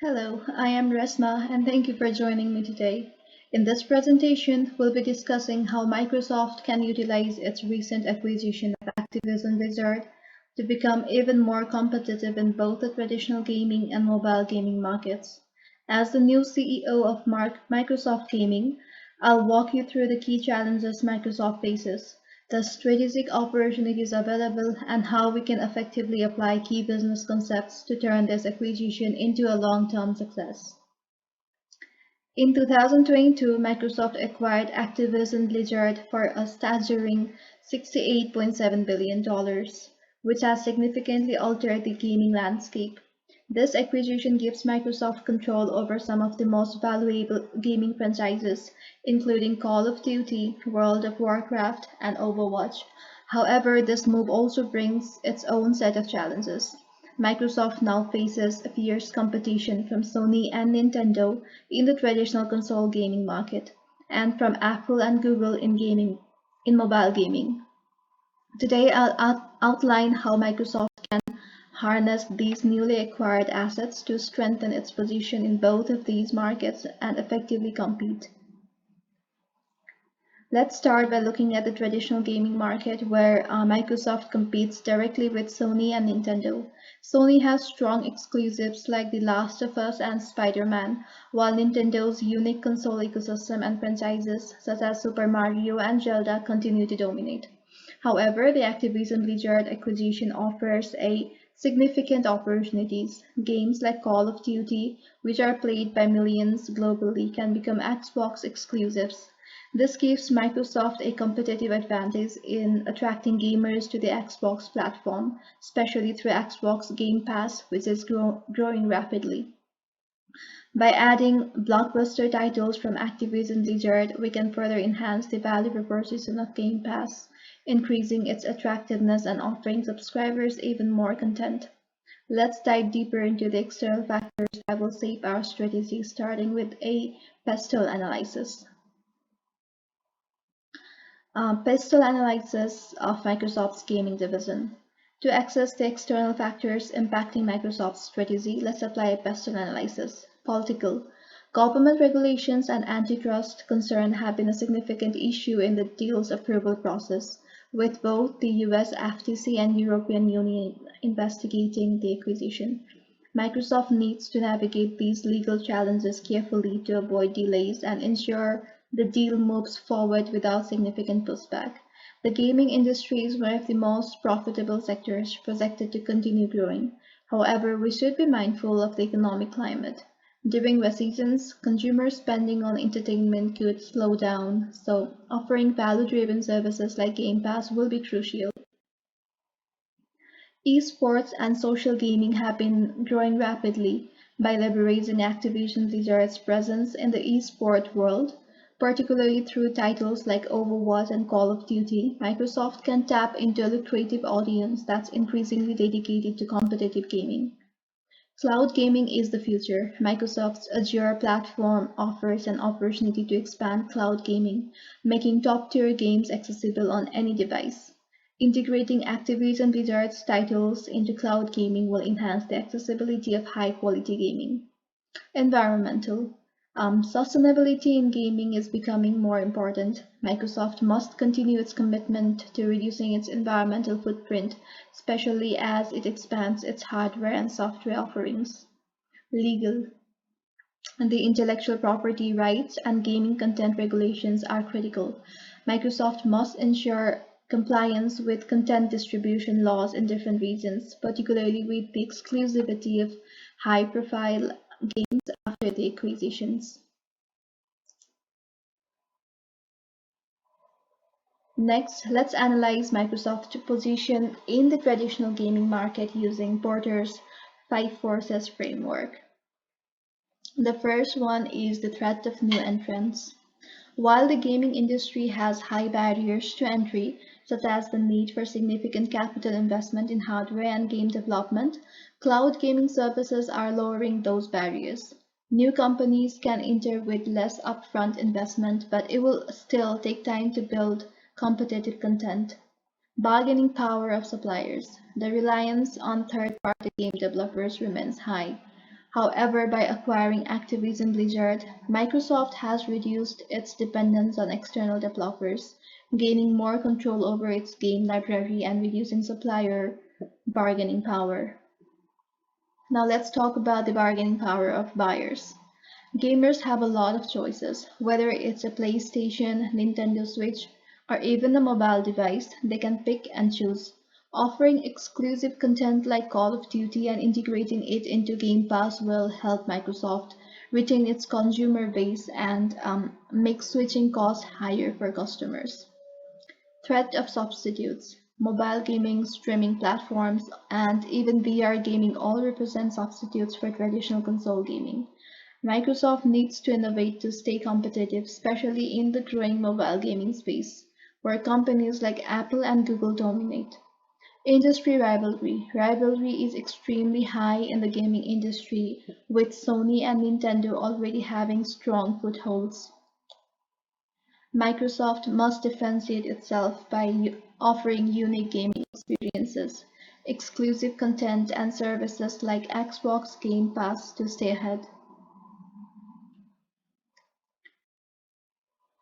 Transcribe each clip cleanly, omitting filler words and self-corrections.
Hello, I am Resma and thank you for joining me today. In this presentation, we'll be discussing how Microsoft can utilize its recent acquisition of Activision Blizzard to become even more competitive in both the traditional gaming and mobile gaming markets. As the new CEO of Microsoft Gaming, I'll walk you through the key challenges Microsoft faces, the strategic opportunities available, and how we can effectively apply key business concepts to turn this acquisition into a long-term success. In 2022, Microsoft acquired Activision Blizzard for a staggering $68.7 billion, which has significantly altered the gaming landscape. This acquisition gives Microsoft control over some of the most valuable gaming franchises, including Call of Duty, World of Warcraft, and Overwatch. However, this move also brings its own set of challenges. Microsoft now faces fierce competition from Sony and Nintendo in the traditional console gaming market, and from Apple and Google in mobile gaming. Today, I'll outline how Microsoft can harness these newly acquired assets to strengthen its position in both of these markets and effectively compete. Let's start by looking at the traditional gaming market where Microsoft competes directly with Sony and Nintendo. Sony has strong exclusives like The Last of Us and Spider-Man, while Nintendo's unique console ecosystem and franchises such as Super Mario and Zelda continue to dominate. However, the Activision Blizzard acquisition offers a significant opportunities. Games like Call of Duty, which are played by millions globally, can become Xbox exclusives. This gives Microsoft a competitive advantage in attracting gamers to the Xbox platform, especially through Xbox Game Pass, which is growing rapidly. By adding blockbuster titles from Activision Blizzard, we can further enhance the value proposition of Game Pass, increasing its attractiveness and offering subscribers even more content. Let's dive deeper into the external factors that will shape our strategy, starting with a pestle analysis. Pestle analysis of Microsoft's gaming division. To access the external factors impacting Microsoft's strategy, let's apply a pestle analysis. Political. Government regulations and antitrust concerns have been a significant issue in the deal's approval process, with both the US FTC and European Union investigating the acquisition. Microsoft needs to navigate these legal challenges carefully to avoid delays and ensure the deal moves forward without significant pushback. The gaming industry is one of the most profitable sectors projected to continue growing. However, we should be mindful of the economic climate. During recessions, consumer spending on entertainment could slow down, so offering value-driven services like Game Pass will be crucial. Esports and social gaming have been growing rapidly by leveraging Activision Blizzard's presence in the esport world, particularly through titles like Overwatch and Call of Duty. Microsoft can tap into a lucrative audience that's increasingly dedicated to competitive gaming. Cloud gaming is the future. Microsoft's Azure platform offers an opportunity to expand cloud gaming, making top-tier games accessible on any device. Integrating Activision Blizzard's titles into cloud gaming will enhance the accessibility of high-quality gaming. Environmental. Sustainability in gaming is becoming more important. Microsoft must continue its commitment to reducing its environmental footprint, especially as it expands its hardware and software offerings. Legal. The intellectual property rights and gaming content regulations are critical. Microsoft must ensure compliance with content distribution laws in different regions, particularly with the exclusivity of high-profile games after the acquisitions. Next, let's analyze Microsoft's position in the traditional gaming market using Porter's Five Forces framework. The first one is the threat of new entrants. While the gaming industry has high barriers to entry, such as the need for significant capital investment in hardware and game development, cloud gaming services are lowering those barriers. New companies can enter with less upfront investment, but it will still take time to build competitive content. Bargaining power of suppliers. The reliance on third-party game developers remains high. However, by acquiring Activision Blizzard, Microsoft has reduced its dependence on external developers, gaining more control over its game library and reducing supplier bargaining power. Now let's talk about the bargaining power of buyers. Gamers have a lot of choices. Whether it's a PlayStation, Nintendo Switch, or even a mobile device, they can pick and choose. Offering exclusive content like Call of Duty and integrating it into Game Pass will help Microsoft retain its consumer base and make switching costs higher for customers. Threat of substitutes. Mobile gaming, streaming platforms, and even VR gaming all represent substitutes for traditional console gaming. Microsoft needs to innovate to stay competitive, especially in the growing mobile gaming space, where companies like Apple and Google dominate. Industry rivalry. Rivalry is extremely high in the gaming industry, with Sony and Nintendo already having strong footholds. Microsoft must differentiate itself by offering unique gaming experiences, exclusive content, and services like Xbox Game Pass to stay ahead.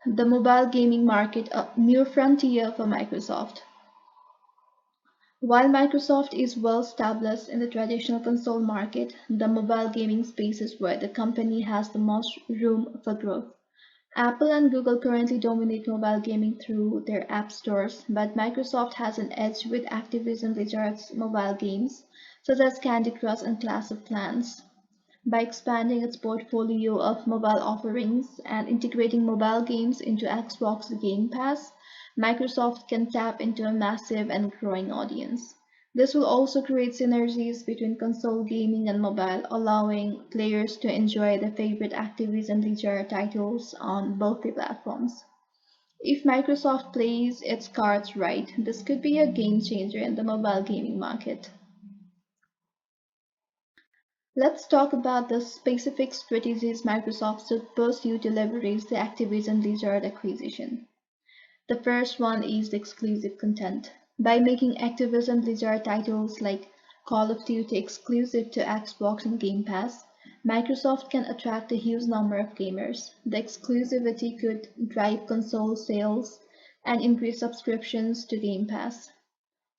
The mobile gaming market, a new frontier for Microsoft. While Microsoft is well established in the traditional console market, the mobile gaming space is where the company has the most room for growth. Apple and Google currently dominate mobile gaming through their app stores, but Microsoft has an edge with Activision Blizzard's mobile games, such as Candy Crush and Clash of Clans. By expanding its portfolio of mobile offerings and integrating mobile games into Xbox Game Pass, Microsoft can tap into a massive and growing audience. This will also create synergies between console gaming and mobile, allowing players to enjoy their favorite Activision Blizzard titles on both the platforms. If Microsoft plays its cards right, this could be a game changer in the mobile gaming market. Let's talk about the specific strategies Microsoft should pursue to leverage the Activision Blizzard acquisition. The first one is the exclusive content. By making Activision Blizzard titles like Call of Duty exclusive to Xbox and Game Pass, Microsoft can attract a huge number of gamers. The exclusivity could drive console sales and increase subscriptions to Game Pass.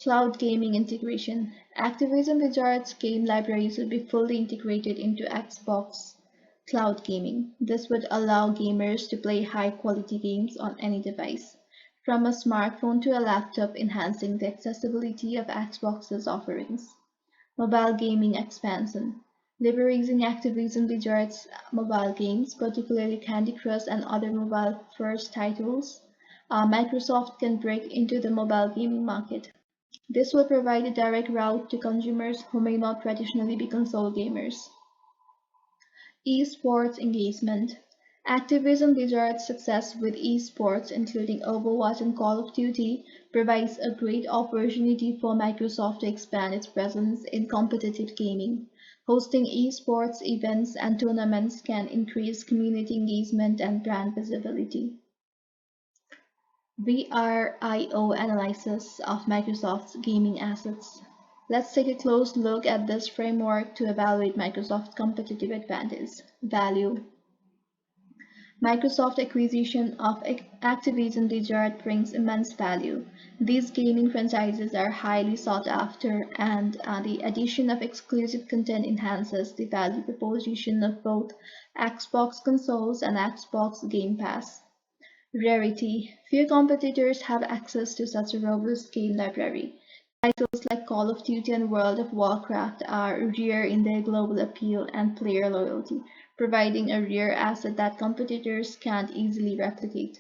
Cloud gaming integration. Activision Blizzard's game libraries will be fully integrated into Xbox Cloud Gaming. This would allow gamers to play high-quality games on any device, from a smartphone to a laptop, enhancing the accessibility of Xbox's offerings. Mobile gaming expansion. Leveraging Activision Blizzard's mobile games, particularly Candy Crush and other mobile-first titles, Microsoft can break into the mobile gaming market. This will provide a direct route to consumers who may not traditionally be console gamers. Esports engagement. Activision Blizzard's success with esports, including Overwatch and Call of Duty, provides a great opportunity for Microsoft to expand its presence in competitive gaming. Hosting esports events and tournaments can increase community engagement and brand visibility. VRIO analysis of Microsoft's gaming assets. Let's take a close look at this framework to evaluate Microsoft's competitive advantage. Value. Microsoft acquisition of Activision Blizzard brings immense value. These gaming franchises are highly sought after, and the addition of exclusive content enhances the value proposition of both Xbox consoles and Xbox Game Pass. Rarity. Few competitors have access to such a robust game library. Titles like Call of Duty and World of Warcraft are rare in their global appeal and player loyalty, providing a rare asset that competitors can't easily replicate.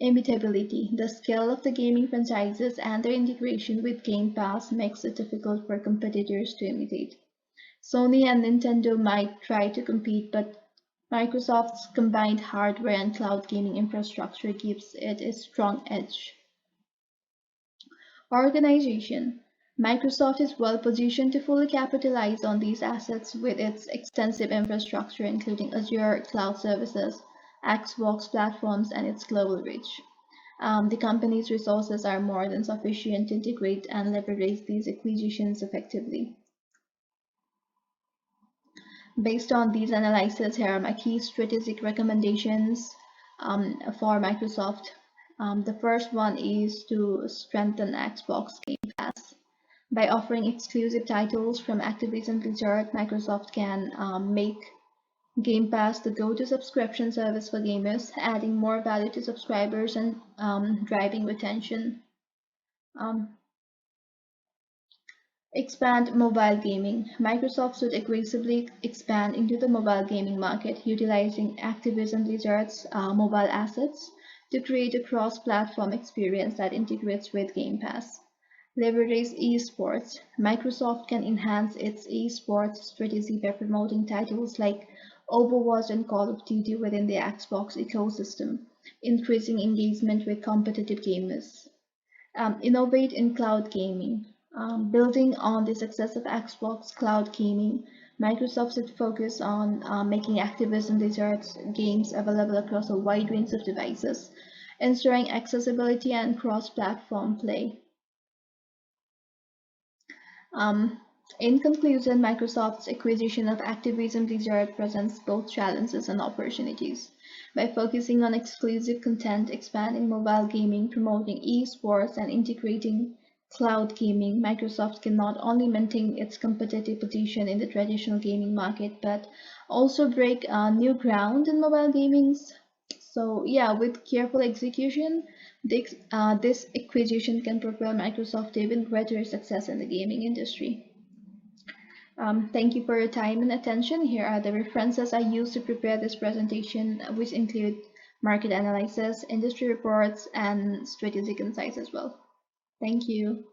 Imitability. The scale of the gaming franchises and their integration with Game Pass makes it difficult for competitors to imitate. Sony and Nintendo might try to compete, but Microsoft's combined hardware and cloud gaming infrastructure gives it a strong edge. Organization. Microsoft is well positioned to fully capitalize on these assets with its extensive infrastructure, including Azure cloud services, Xbox platforms, and its global reach. The company's resources are more than sufficient to integrate and leverage these acquisitions effectively. Based on these analyses, here are my key strategic recommendations for Microsoft. The first one is to strengthen Xbox Game Pass. By offering exclusive titles from Activision Blizzard, Microsoft can make Game Pass the go-to subscription service for gamers, adding more value to subscribers and driving retention. Um, Expand mobile gaming. Microsoft should aggressively expand into the mobile gaming market, utilizing Activision Blizzard's mobile assets to create a cross-platform experience that integrates with Game Pass. Leverage esports. Microsoft can enhance its esports strategy by promoting titles like Overwatch and Call of Duty within the Xbox ecosystem, increasing engagement with competitive gamers. Innovate in cloud gaming. Building on the success of Xbox cloud gaming, Microsoft should focus on making Activision Blizzard's games available across a wide range of devices, ensuring accessibility and cross-platform play. Um, in conclusion, Microsoft's acquisition of Activision Blizzard presents both challenges and opportunities. By focusing on exclusive content, expanding mobile gaming, promoting esports, and integrating cloud gaming, Microsoft can not only maintain its competitive position in the traditional gaming market, but also break new ground in mobile gaming. So yeah, with careful execution, this acquisition can propel Microsoft to even greater success in the gaming industry. Thank you for your time and attention. Here are the references I used to prepare this presentation, which include market analysis, industry reports, and strategic insights as well. Thank you.